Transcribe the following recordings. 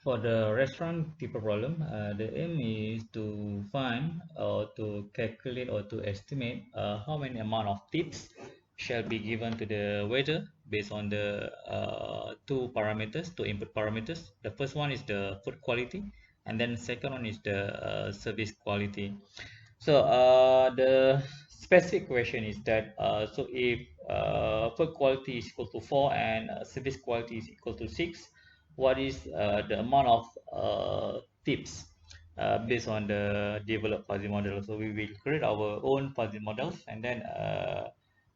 For the restaurant people problem, the aim is to find or to calculate or to estimate how many amount of tips shall be given to the waiter based on the two input parameters. The first one is the food quality, and then second one is the service quality. So the specific question is that so if food quality is equal to 4 and service quality is equal to 6, what is the amount of tips based on the developed fuzzy model? So we will create our own fuzzy models, and then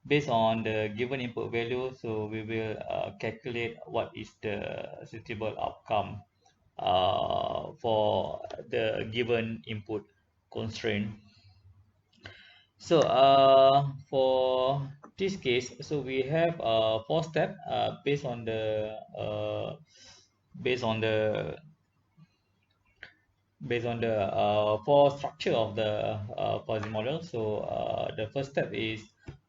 based on the given input value, so we will calculate what is the suitable outcome for the given input constraint. So for this case, so we have four step based on the four structure of the fuzzy model. So the first step is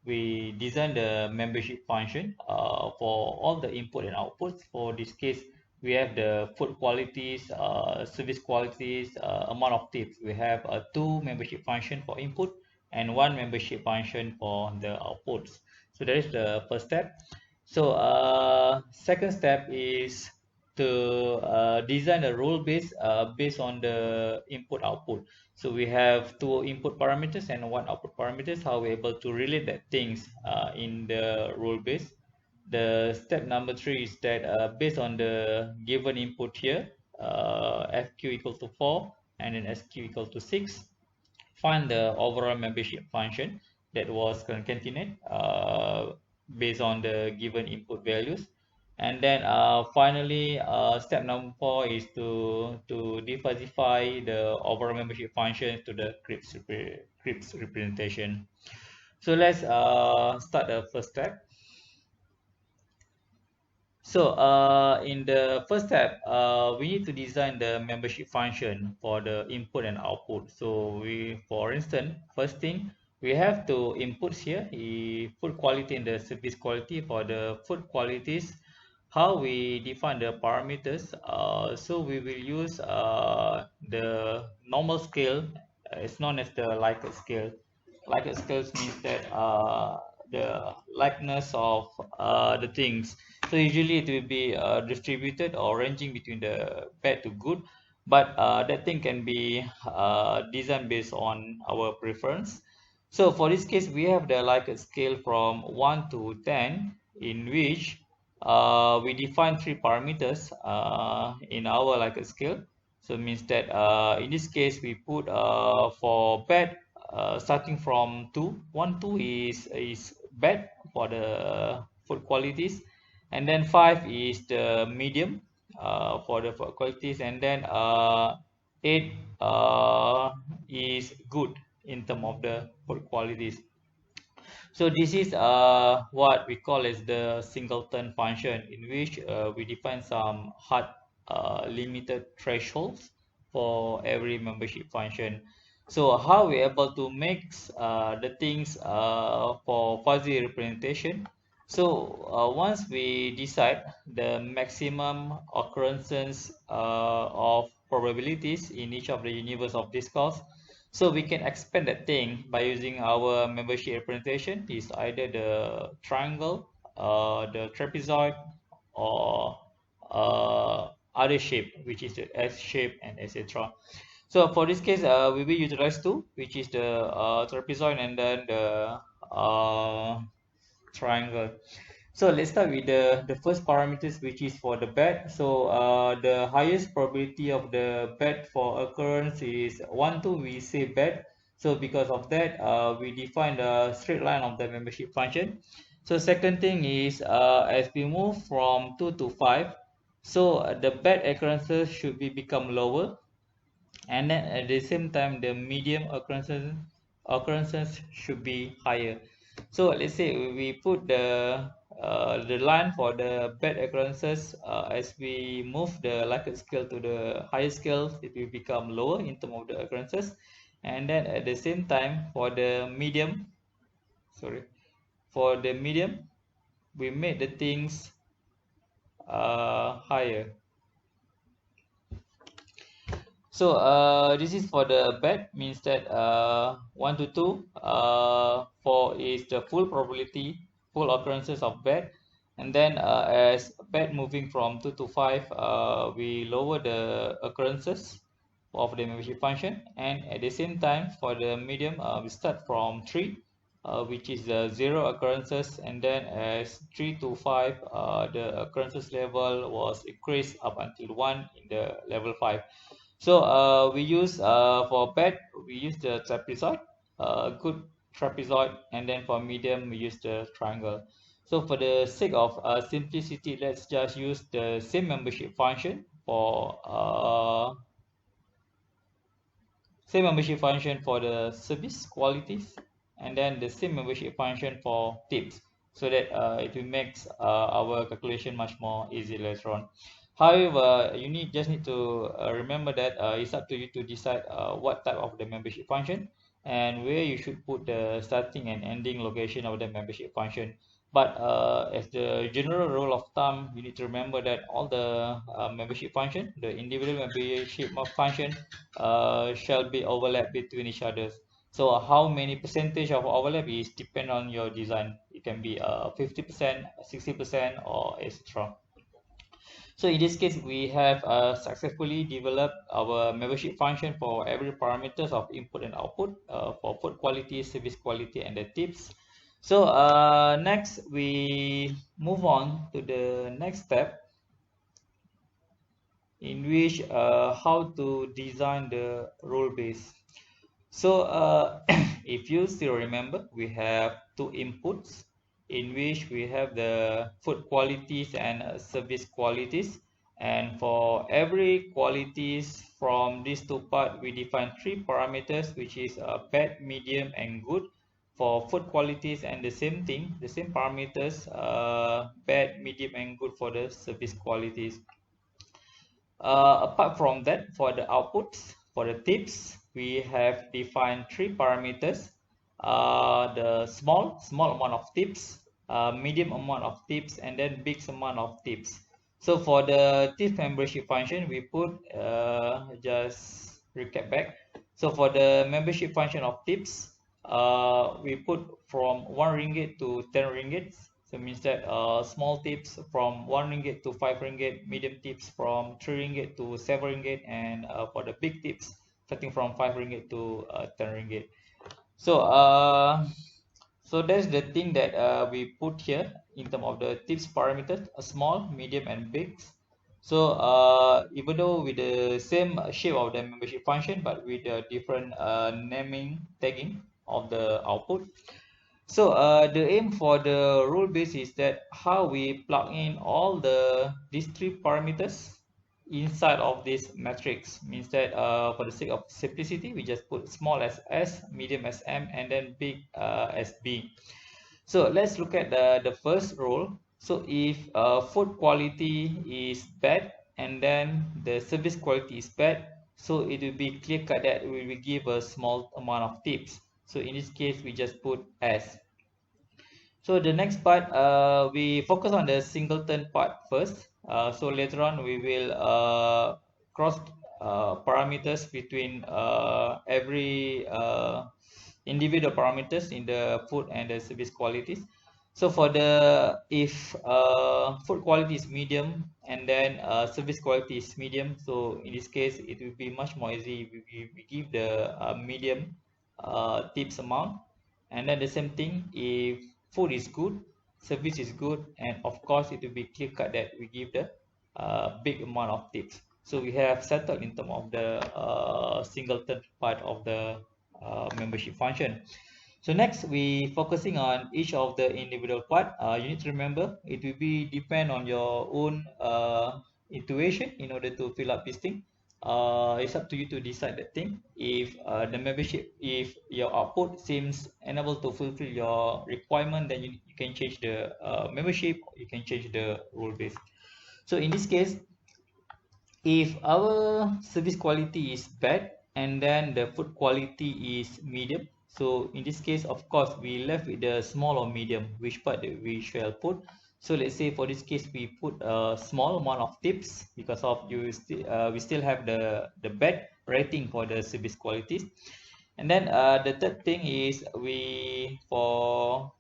we design the membership function for all the input and outputs. For this case, we have the food qualities, service qualities, amount of tips. We have two membership function for input and one membership function for the outputs. So that is the first step. So second step is to design a rule based on the input output. So we have two input parameters and one output parameters. How we're able to relate that things in the rule base. The step number 3 is that based on the given input here, FQ equal to 4 and then SQ equal to 6, find the overall membership function that was concatenated based on the given input values. And then finally, step number 4 is to defuzzify the overall membership function to the Cripps representation. So let's start the first step. So in the first step, we need to design the membership function for the input and output. So for instance, first thing, we have two inputs here, the food quality and the service quality. For the food qualities, how we define the parameters. So we will use the normal scale. It's known as the Likert scale. Likert scales means that the likeness of the things. So usually it will be distributed or ranging between the bad to good, but that thing can be designed based on our preference. So for this case, we have the Likert scale from 1 to 10, in which we define three parameters in our Likert scale. So it means that in this case, we put for bad starting from 2. 1, 2 is bad for the food qualities, and then 5 is the medium for the food qualities, and then 8 is good in terms of the food qualities. So this is what we call as the singleton function, in which we define some hard limited thresholds for every membership function. So how we able to mix the things for fuzzy representation? So once we decide the maximum occurrences of probabilities in each of the universe of discourse, so we can expand that thing by using our membership representation. Is either the triangle, the trapezoid, or other shape, which is the S shape and etc. So for this case, we will utilize two, which is the trapezoid and then the triangle. So let's start with the first parameters, which is for the bed. So the highest probability of the bed for occurrence is 1, 2. We say bed. So because of that, we define the straight line of the membership function. So second thing is as we move from 2 to 5, so the bed occurrences should become lower, and then at the same time the medium occurrences should be higher. So let's say we put the line for the bad occurrences. As we move the Likert scale to the higher scale, it will become lower in terms of the occurrences, and then at the same time for the medium, we make the things higher. So this is for the bad, means that 1 to 2, 4 is the full probability, full occurrences of bad, and then as bad moving from 2 to 5, we lower the occurrences of the membership function, and at the same time for the medium, we start from 3, which is the 0 occurrences, and then as 3 to 5, the occurrences level was increased up until 1 in the level 5. So we use for bad, we use the trapezoid, good trapezoid, and then for medium we use the triangle. So for the sake of simplicity, let's just use the same membership function for the service qualities, and then the same membership function for tips, so that it will makes our calculation much more easy later on. However, just need to remember that it's up to you to decide what type of the membership function and where you should put the starting and ending location of the membership function. But as the general rule of thumb, you need to remember that all the membership function, the individual membership function, shall be overlap between each other. So how many percentage of overlap is depend on your design. It can be 50%, 60%, or etc. So in this case, we have successfully developed our membership function for every parameters of input and output, for food quality, service quality, and the tips. So next, we move on to the next step, in which how to design the rule base. So if you still remember, we have two inputs in which we have the food qualities and service qualities. And for every qualities from these two parts, we define three parameters, which is bad, medium, and good. For food qualities, and the same thing, the same parameters, bad, medium, and good for the service qualities. Apart from that, for the outputs, for the tips, we have defined three parameters. The small amount of tips, medium amount of tips, and then big amount of tips. So for the tip membership function, we put, just recap back. So for the membership function of tips, we put from 1 ringgit to 10 ringgit. So means that small tips from 1 ringgit to 5 ringgit, medium tips from 3 ringgit to 7 ringgit, and for the big tips starting from 5 ringgit to 10 ringgit. So so that's the thing that we put here in terms of the tips parameters, small, medium, and big. So even though with the same shape of the membership function, but with a different naming tagging of the output. So the aim for the rule base is that how we plug in all these three parameters inside of this matrix, means that for the sake of simplicity, we just put small as S, medium as M, and then big as B. So let's look at the first rule. So if food quality is bad and then the service quality is bad, so it will be clear cut that we will give a small amount of tips. So in this case, we just put S. So the next part, we focus on the singleton part first. So later on, we will cross parameters between every individual parameters in the food and the service qualities. So for the, if food quality is medium and then service quality is medium, so in this case it will be much more easy. We give the medium tips amount, and then the same thing, if food is good, service is good, and of course it will be clear cut that we give the big amount of tips. So we have settled in terms of the singleton part of the membership function. So next, we focusing on each of the individual part. You need to remember it will be depend on your own intuition in order to fill up this thing. It's up to you to decide that thing. If the membership, if your output seems unable to fulfill your requirement, then you can change the membership. You can change the rule base. So in this case, if our service quality is bad and then the food quality is medium, so in this case, of course, we left with the small or medium, which part that we shall put. So let's say for this case we put a small amount of tips because of we still have the bad rating for the service qualities. And then the third thing is we for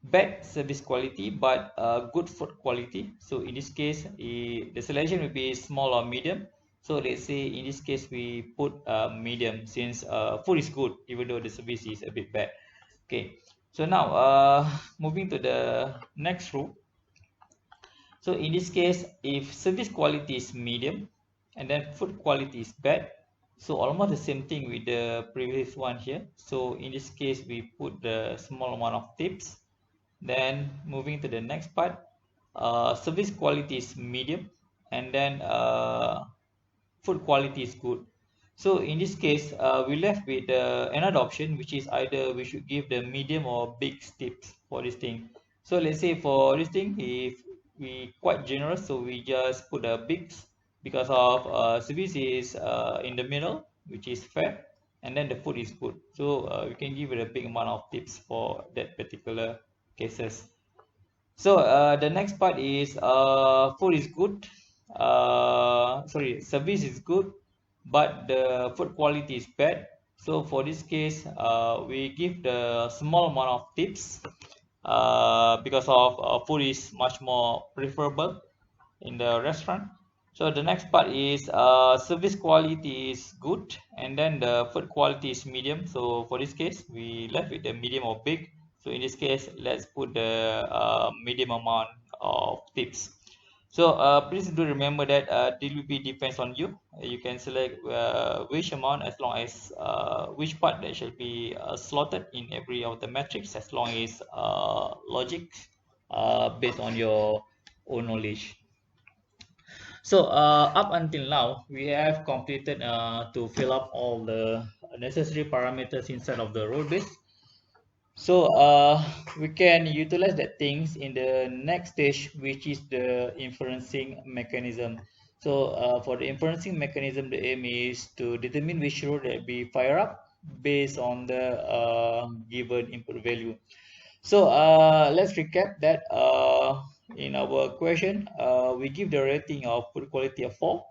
bad service quality but good food quality. So in this case, the selection will be small or medium. So let's say in this case we put medium since food is good even though the service is a bit bad. Okay. So now moving to the next rule. So in this case, if service quality is medium and then food quality is bad, so almost the same thing with the previous one here. So in this case, we put the small amount of tips. Then moving to the next part, service quality is medium and then food quality is good. So in this case, we left with another option, which is either we should give the medium or big tips for this thing. So let's say for this thing, if we quite generous, so we just put a big because of service is in the middle, which is fair, and then the food is good. So we can give it a big amount of tips for that particular cases. So the next part is food is good. Sorry, service is good, but the food quality is bad. So for this case, we give the small amount of tips because of food is much more preferable in the restaurant. So the next part is service quality is good and then the food quality is medium. So for this case, we left with the medium or big. So in this case, let's put the medium amount of tips. So please do remember that DLP depends on you. You can select which amount as long as which part that shall be slotted in every of the metrics as long as logic based on your own knowledge. So up until now, we have completed to fill up all the necessary parameters inside of the role base. So we can utilize that things in the next stage, which is the inferencing mechanism. So for the inferencing mechanism, the aim is to determine which role that be fire up based on the given input value. So let's recap that in our question, we give the rating of food quality of 4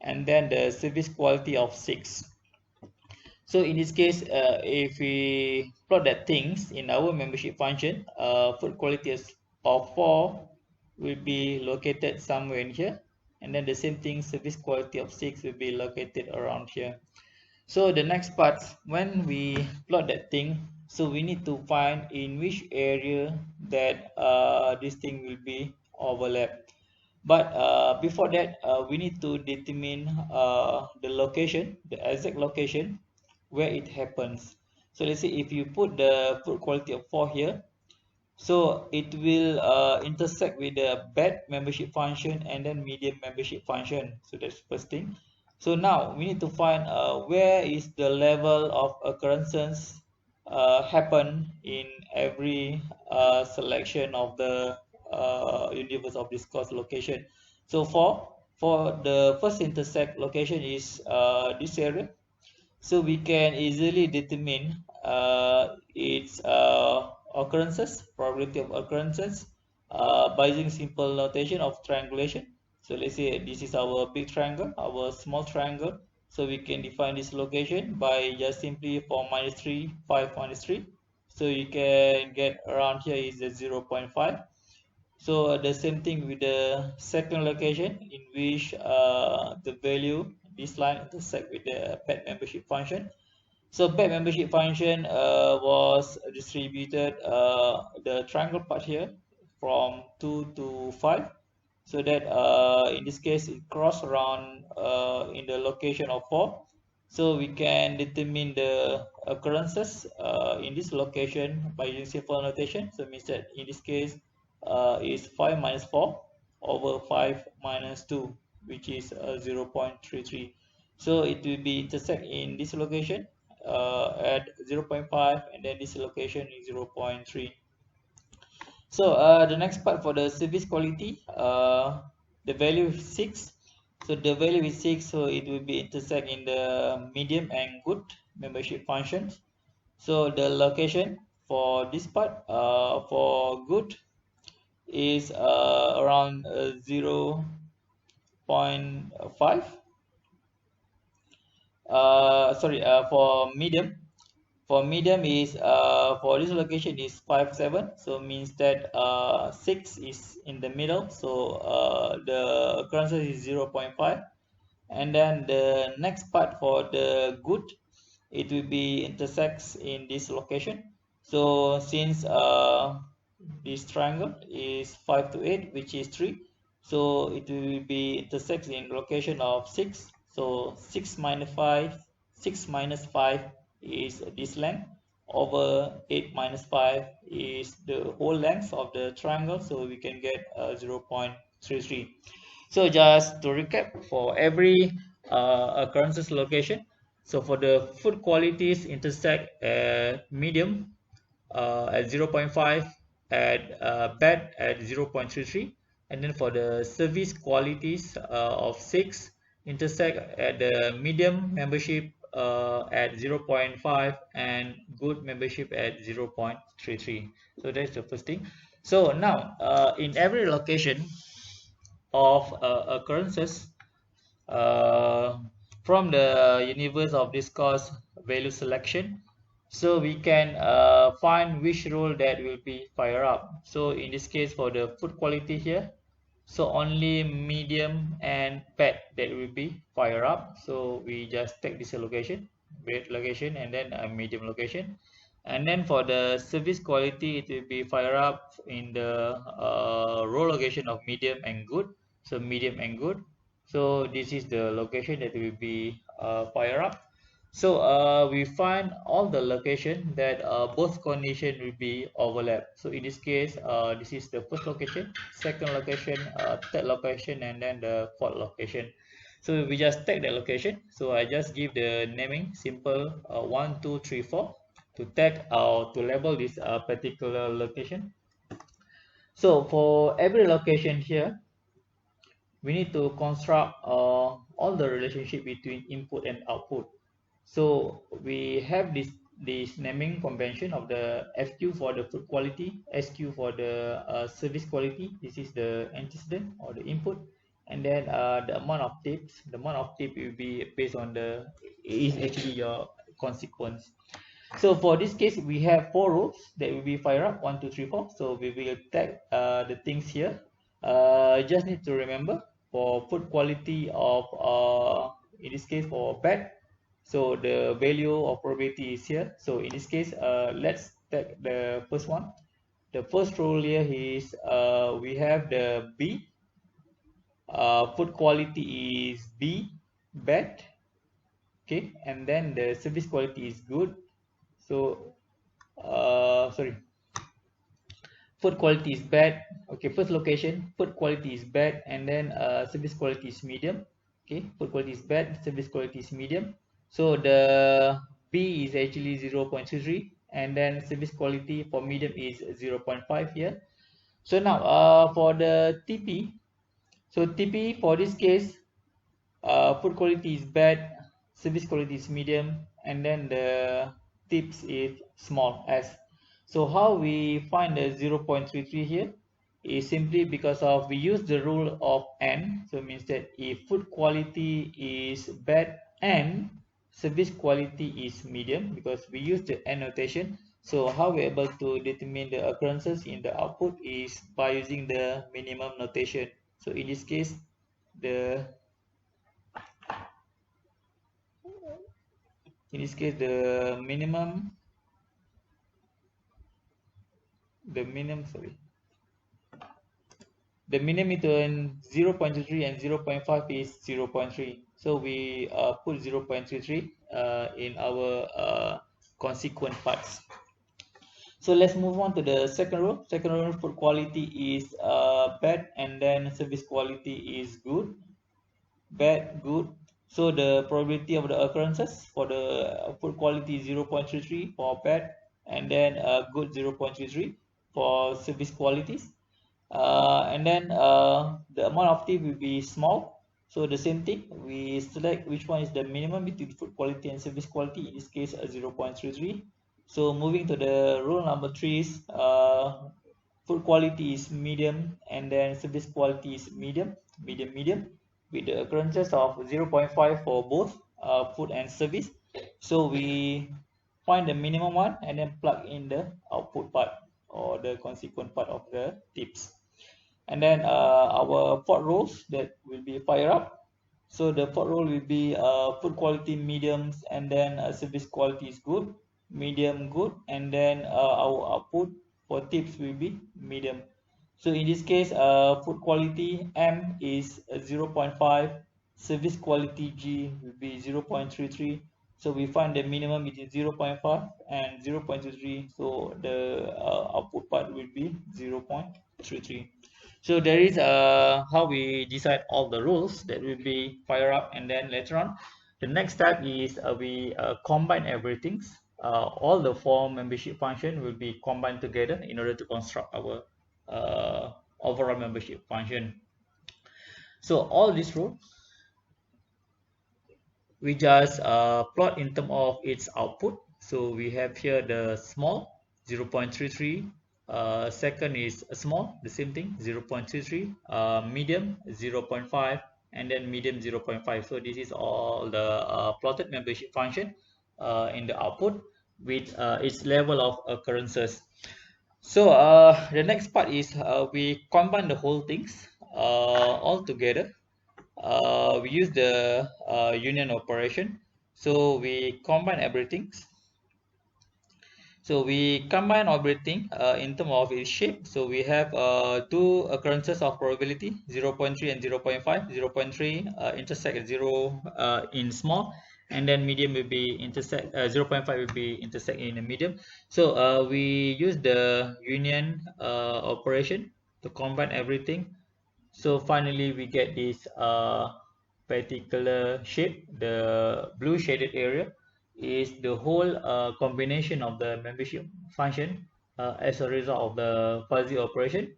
and then the service quality of 6. So in this case, if we plot that things in our membership function, food quality of 4 will be located somewhere in here. And then the same thing, service quality of 6 will be located around here. So the next part, when we plot that thing, so we need to find in which area that this thing will be overlapped. But before that, we need to determine the location, the exact location where it happens. So let's say if you put the food quality of 4 here, so it will intersect with the bad membership function and then medium membership function. So that's first thing. So now we need to find where is the level of occurrences happen in every selection of the universe of this course location. So for the first intersect location is this area. So we can easily determine its occurrences, probability of occurrences by using simple notation of triangulation. So let's say this is our big triangle, our small triangle. So we can define this location by just simply 4 minus 3, 5 minus 3. So you can get around here is the 0.5. So the same thing with the second location in which the value, this line intersect with the pet membership function. So pet membership function was distributed the triangle part here from 2 to 5. So that in this case it cross around in the location of 4. So we can determine the occurrences in this location by using simple notation. So it means that in this case is 5 minus 4 over 5 minus 2, which is 0.33. So it will be intersect in this location at 0.5 and then this location is 0.3. So the next part for the service quality, the value is 6. So the value is 6, so it will be intersect in the medium and good membership functions. So the location for this part for good is around 0.5. Sorry, for medium is for this location is 5.7, so means that 6 is in the middle, so the occurrences is 0.5. And then the next part for the good, it will be intersects in this location. So since this triangle is 5 to 8, which is 3, so it will be intersects in location of 6. So 6 minus 5 is this length over 8 minus 5 is the whole length of the triangle, so we can get 0.33. So just to recap, for every occurrences location, so for the food qualities intersect at medium at 0.5, at bad at 0.33, and then for the service qualities of 6 intersect at the medium membership at 0.5 and good membership at 0.33. So that's the first thing. So now in every location of occurrences uh, from the universe of discourse value selection, so we can find which role that will be fire up. So in this case, for the food quality here, so only medium and bad that will be fire up, so we just take this location, bad location, and then a medium location. And then for the service quality, it will be fire up in the row location of medium and good, so medium and good. So this is the location that will be fire up. So we find all the location that both condition will be overlap. So in this case, this is the first location, second location, third location, and then the fourth location. So we just take the location. So I just give the naming simple 1, 2, 3, 4 to tag or to label this particular location. So for every location here, we need to construct all the relationship between input and output. So we have this naming convention of the FQ for the food quality, SQ for the service quality. This is the antecedent or the input, and then the amount of tips. The amount of tip will be based on the is actually your consequence. So for this case, we have 4 rows that will be fire up 1, 2, 3, 4. So we will tag the things here. Just need to remember for food quality of in this case for bad. So the value of probability is here. So in this case, let's take the first one. The first rule here is we have the B. Food quality is B, bad. Okay, and then the service quality is good. So sorry, food quality is bad. Okay, first location, food quality is bad, and then service quality is medium. Okay, food quality is bad, service quality is medium. So the B is actually 0.33, and then service quality for medium is 0.5 here. So now for the TP, so TP for this case, food quality is bad, service quality is medium, and then the tips is small s. So how we find the 0.33 here is simply because of we use the rule of n. So it means that if food quality is bad and service quality is medium, because we use the n notation. So how we're able to determine the occurrences in the output is by using the minimum notation. So in this case, the minimum between 0.33 and 0.5 is 0.3. So we put 0.33 in our consequent parts. So let's move on to the second row. Second row, food quality is bad, and then service quality is good. Bad, good. So the probability of the occurrences for the food quality is 0.33 for bad, and then good 0.33 for service qualities. And then the amount of tip will be small. So the same thing, we select which one is the minimum between food quality and service quality. In this case, 0.33. So moving to the rule number 3 is food quality is medium, and then service quality is medium, with the occurrences of 0.5 for both food and service. So we find the minimum one and then plug in the output part or the consequent part of the tips. And then our fault roles that will be fire up. So the fault role will be food quality mediums, and then service quality is good, medium good, and then our output for tips will be medium. So in this case, food quality M is 0.5, service quality G will be 0.33. So we find the minimum between 0.5 and 0.23. So the output part will be 0.33. So there is how we decide all the rules that will be fire up, and then later on, the next step is we combine everything. All the four membership function will be combined together in order to construct our overall membership function. So all these rules we just plot in terms of its output. So we have here the small 0.33, second is small, the same thing 0.33, medium 0.5, and then medium 0.5. So this is all the plotted membership function in the output with its level of occurrences. So the next part is we combine the whole things all together. We use the union operation. So we combine everything. So we combine everything in terms of its shape. So we have two occurrences of probability, 0.3 and 0.5. 0.3 intersect at 0 in small, and then medium will be intersect, 0.5 will be intersect in a medium. So we use the union operation to combine everything. So finally we get this particular shape. The blue shaded area is the whole combination of the membership function as a result of the fuzzy operation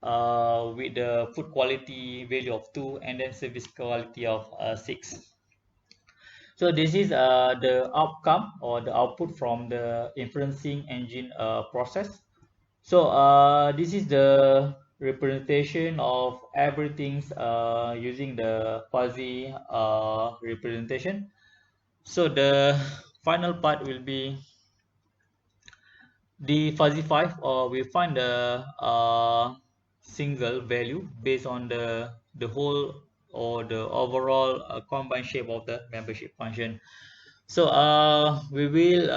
with the food quality value of 2 and then service quality of 6. So this is the outcome or the output from the inferencing engine process. So this is the representation of everything using the fuzzy representation. So the final part will be the fuzzy 5, or we find the single value based on the whole or the overall combined shape of the membership function. So we will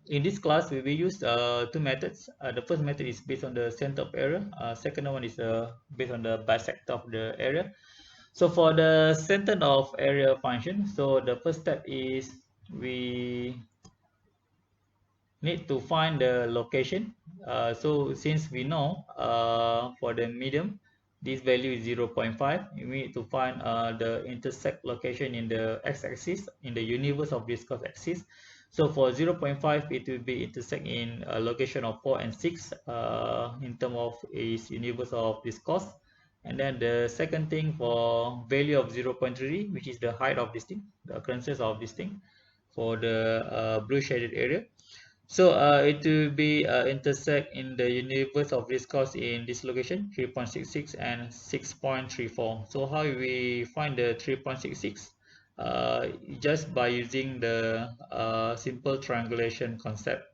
in this class we will use two methods. The first method is based on the center of area. Second one is based on the bisector of the area. So for the center of area function, so the first step is we need to find the location. So since we know for the medium this value is 0.5, we need to find the intersect location in the x-axis in the universe of viscous axis. So for 0.5 it will be intersect in a location of 4 and 6 in terms of its universe of viscous. And then the second thing for value of 0.3, which is the height of this thing, the occurrences of this thing for the blue shaded area. So it will be intersect in the universe of viscous in this location 3.66 and 6.34. So how we find the 3.66? Just by using the simple triangulation concept.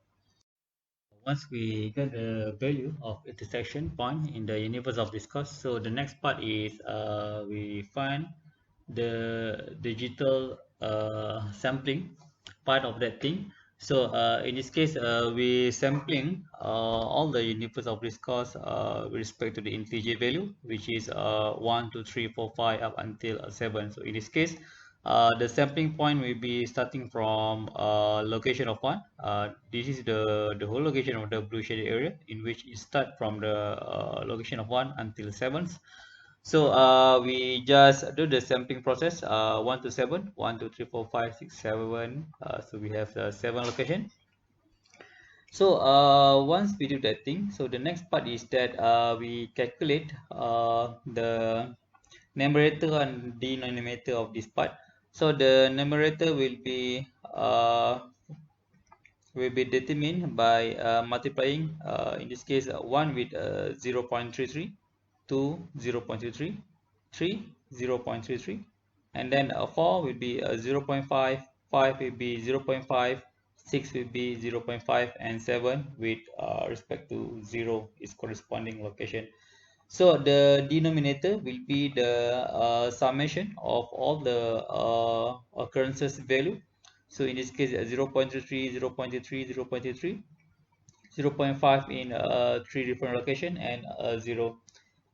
Once we get the value of intersection point in the universe of viscous, so the next part is we find the digital sampling part of that thing. So in this case, we sampling all the universe of viscous with respect to the integer value, which is 1, 2, 3, 4, 5 up until 7. So in this case, the sampling point will be starting from location of 1. This is the whole location of the blue shaded area, in which it start from the location of 1 until 7. So we just do the sampling process 1 to 7, 1, 2, 3, 4, 5, 6, 7. So we have 7 location. So once we do that thing, so the next part is that we calculate the numerator and denominator of this part. So the numerator will be will be determined by multiplying, in this case, 1 with 0.33, 2 0.33, 3 0.33, and then 4 will be 0.5, 5 will be 0.5, 6 will be 0.5, and 7 with respect to 0 is corresponding location. So the denominator will be the summation of all the occurrences value. So in this case, 0.33, 0.33, 0.33, 0.5 in three different location, and 0.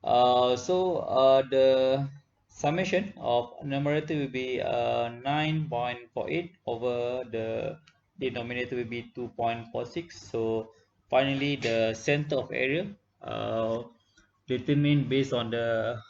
The summation of numerator will be 9.48 over the denominator will be 2.46. So finally, the center of area uh, determined based on the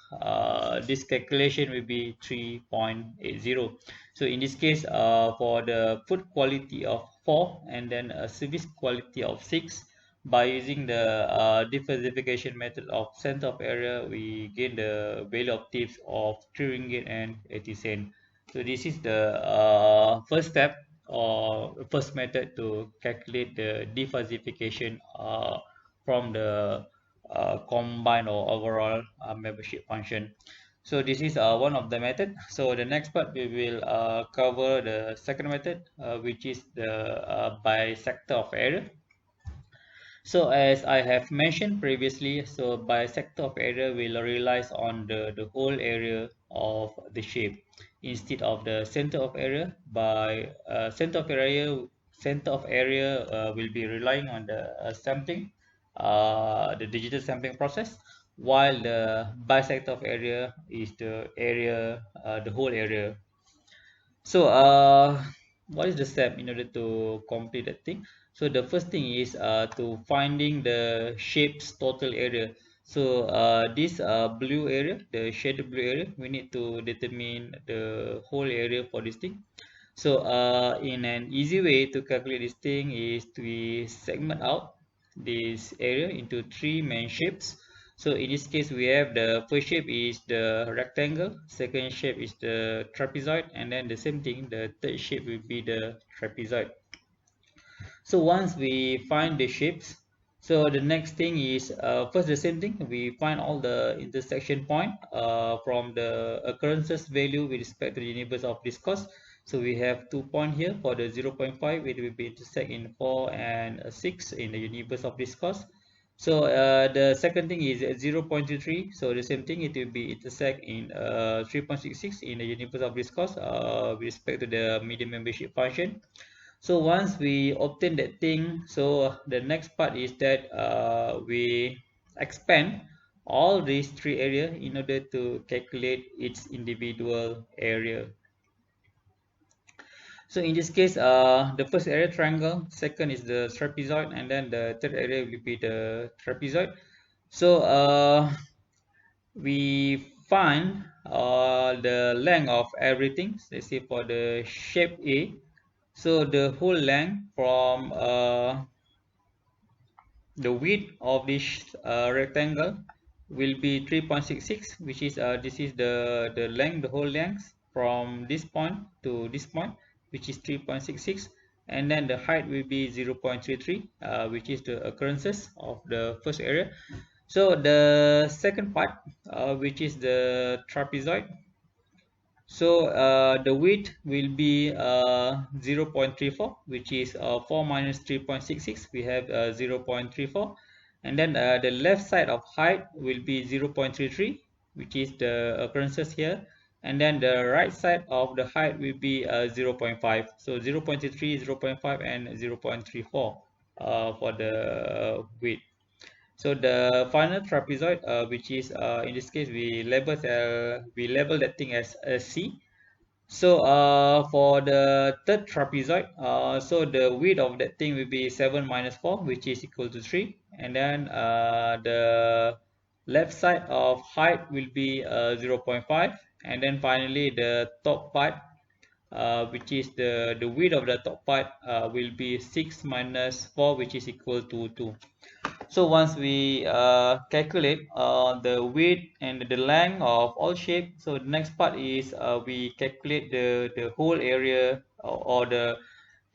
this calculation will be 3.80. So in this case, for the food quality of 4 and then a service quality of 6, by using the differentiation method of center of area, we gain the value of tips of 3 ringgit and 80 cent. So this is the first step or first method to calculate the defuzzification from the combined or overall membership function. So this is one of the method. So the next part we will cover the second method, which is the bisector of area. So as I have mentioned previously, so bisector of area will relies on the whole area of the shape instead of the center of area. By center of area will be relying on the sampling, the digital sampling process, while the bisector of area is the area, the whole area. So, what is the step in order to complete that thing? So the first thing is to finding the shape's total area. So this blue area, the shaded blue area, we need to determine the whole area for this thing. So in an easy way to calculate this thing is to segment out this area into three main shapes. So in this case, we have the first shape is the rectangle, second shape is the trapezoid, and then the same thing, the third shape will be the trapezoid. So once we find the shapes, so the next thing is first the same thing, we find all the intersection point from the occurrences value with respect to the universe of discourse. So we have 2 points here for the 0.5, it will be intersect in 4 and 6 in the universe of discourse. So the second thing is 0.23, so the same thing, it will be intersect in 3.66 in the universe of discourse with respect to the medium membership function. So once we obtain that thing, so the next part is that we expand all these three areas in order to calculate its individual area. So in this case, the first area triangle, second is the trapezoid, and then the third area will be the trapezoid. So we find the length of everything. Let's say for the shape A, so the whole length from the width of this rectangle will be 3.66, which is this is the length, the whole length from this point to this point, which is 3.66, and then the height will be 0.33, which is the occurrences of the first area. So the second part, which is the trapezoid, so the width will be 0.34, which is 4 minus 3.66. We have 0.34. And then the left side of height will be 0.33, which is the occurrences here. And then the right side of the height will be 0.5. So 0.33, 0.5, and 0.34 for the width. So the final trapezoid, which is in this case we label that thing as a C. So for the third trapezoid, so the width of that thing will be 7 minus 4, which is equal to 3. And then the left side of height will be 0.5. And then finally the top part, which is the width of the top part will be 6 minus 4, which is equal to 2. So once we calculate the width and the length of all shapes, so the next part is we calculate the whole area or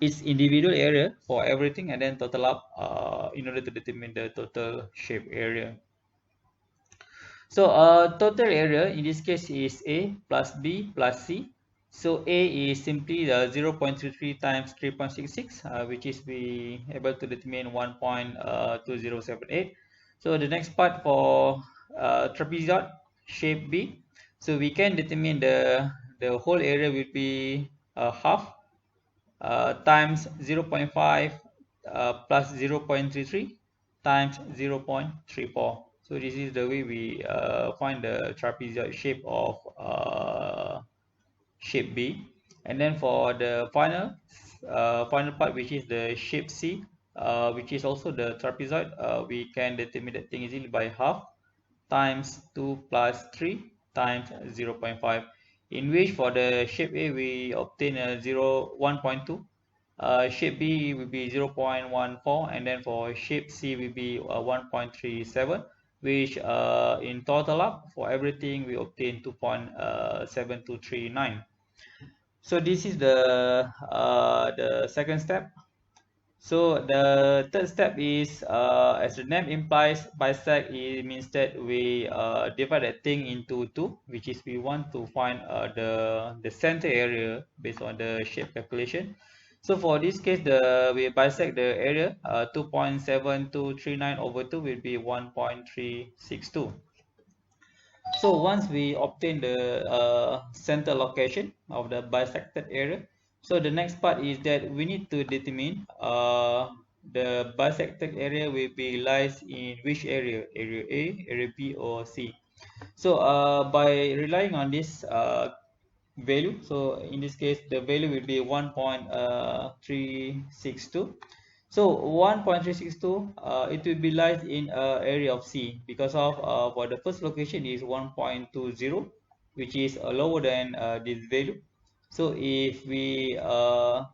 its individual area for everything and then total up in order to determine the total shape area. So total area in this case is A plus B plus C. So A is simply the 0.33 times 3.66, which is we able to determine 1.2078. So the next part for trapezoid shape B. So we can determine the whole area will be half times 0.5 plus 0.33 times 0.34. So this is the way we find the trapezoid shape of shape B. And then for the final part, which is the shape C, which is also the trapezoid, we can determine that thing easily by half times 2 plus 3 times 0.5, in which for the shape A we obtain a 1.2, shape B will be 0.14, and then for shape C will be 1.37, which in total up for everything we obtain 2.7239. So this is the second step. So the third step is, as the name implies, bisect. It means that we divide that thing into two, which is we want to find the center area based on the shape calculation. So for this case, we bisect the area, 2.7239 over 2 will be 1.362. So once we obtain the center location of the bisected area, so the next part is that we need to determine the bisected area will be lies in which area, area A, area B, or C. So by relying on this value, so in this case the value will be 1.362. So 1.362, it will be lies in area of C, because of for the first location is 1.20, which is lower than this value. So if we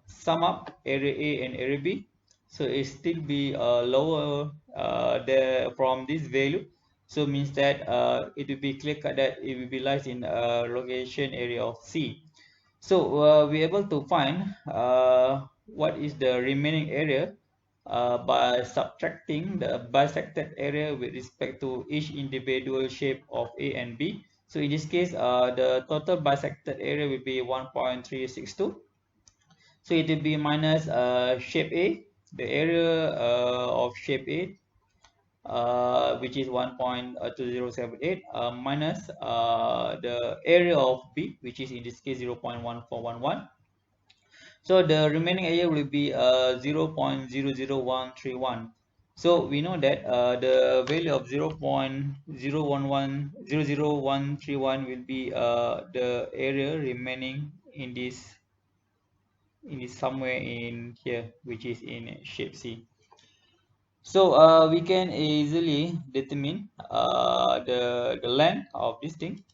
sum up area A and area B, so it still be lower from this value. So means that it will be clear cut that it will be lies in location area of C. So we're able to find what is the remaining area by subtracting the bisected area with respect to each individual shape of A and B. So in this case, the total bisected area will be 1.362. So it will be minus shape A, the area of shape A, which is 1.2078, minus the area of B, which is in this case 0.1411. So the remaining area will be 0.00131. So we know that the value of 0.00131 will be the area remaining in this somewhere in here, which is in shape C. So we can easily determine the length of this thing.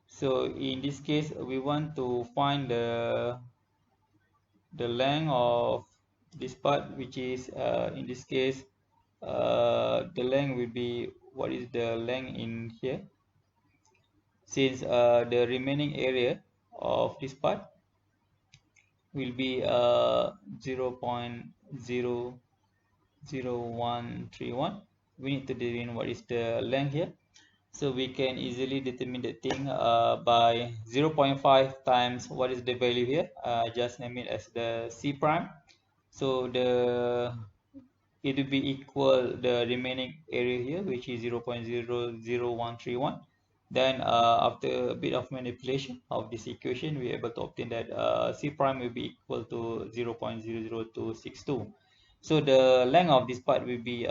So in this case, we want to find the length of this part, which is in this case the length will be, what is the length in here, since the remaining area of this part will be 0.00131. We need to determine what is the length here. So we can easily determine the thing by 0.5 times what is the value here. Just name it as the C prime. So it will be equal the remaining area here, which is 0.00131. Then after a bit of manipulation of this equation, we are able to obtain that C prime will be equal to 0.00262. So the length of this part will be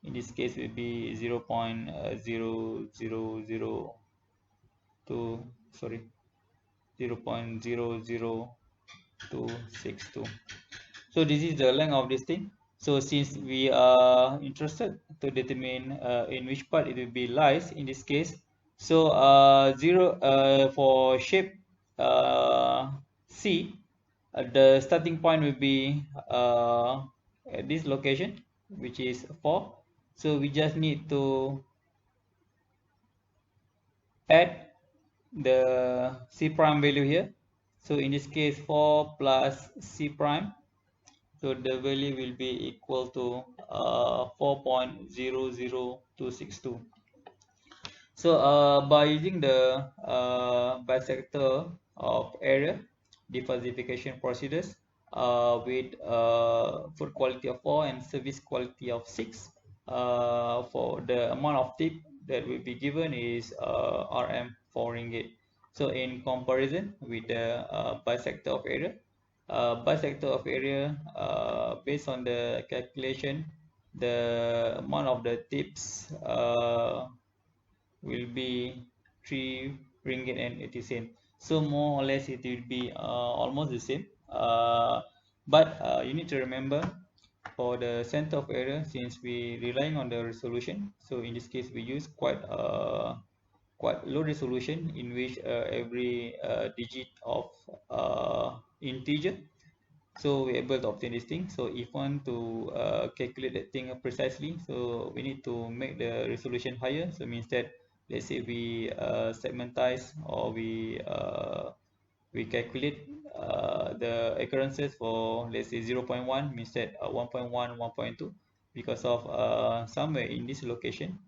in this case will be 0.00002, sorry, 0.00262. So this is the length of this thing. So since we are interested to determine in which part it will be lies in this case, so for shape C, the starting point will be at this location, which is 4. So we just need to add the C prime value here. So in this case, 4 plus C prime, so the value will be equal to 4.00262. So by using the bisector of area defuzzification procedures with food quality of 4 and service quality of 6, for the amount of tip that will be given is RM 4 ringgit. So in comparison with the bisector of area, based on the calculation, the amount of the tips will be 3 ringgit and 80 cent. So more or less it will be almost the same. But you need to remember, for the center of error, since we relying on the resolution, so in this case we use quite low resolution, in which every digit of integer, so we're able to obtain this thing. So if want to calculate that thing precisely, so we need to make the resolution higher. So means that, let's say we segmentize, or we calculate the occurrences for, let's say, 0.1, means that 1.1, 1.2, because of somewhere in this location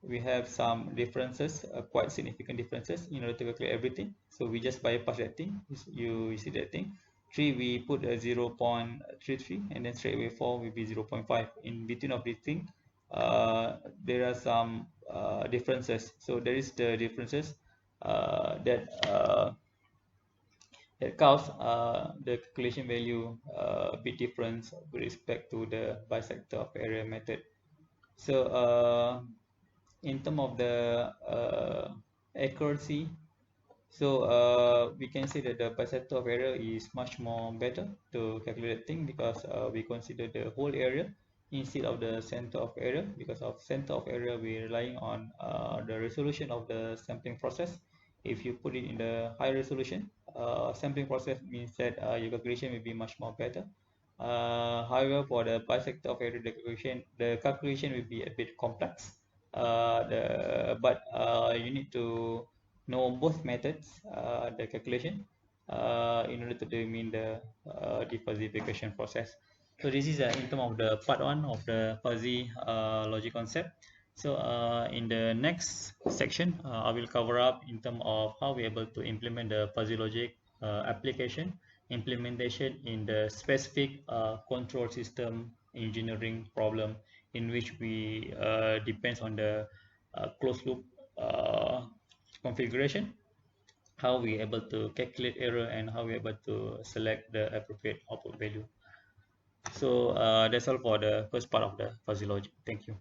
we have some differences, quite significant differences, in order to calculate everything. So we just bypass that thing. You see that thing. 3, we put a 0.33, and then straight away 4 will be 0.5. In between of this thing, there are some differences. So there is the differences that cause the calculation value bit difference with respect to the bisector of area method. So in terms of the accuracy, so we can say that the bisector of area is much more better to calculate thing, because we consider the whole area instead of the center of area. Because of center of area, we're relying on the resolution of the sampling process. If you put it in the high resolution sampling process, means that your calculation will be much more better. However, for the bisector of area, the calculation will be a bit complex. But you need to know both methods, the calculation, in order to determine the defuzzification process. So this is in terms of the part one of the fuzzy logic concept. So in the next section, I will cover up in terms of how we're able to implement the fuzzy logic application implementation in the specific control system engineering problem, in which we depends on the closed loop configuration, how we able to calculate error, and how we able to select the appropriate output value. So that's all for the first part of the fuzzy logic. Thank you.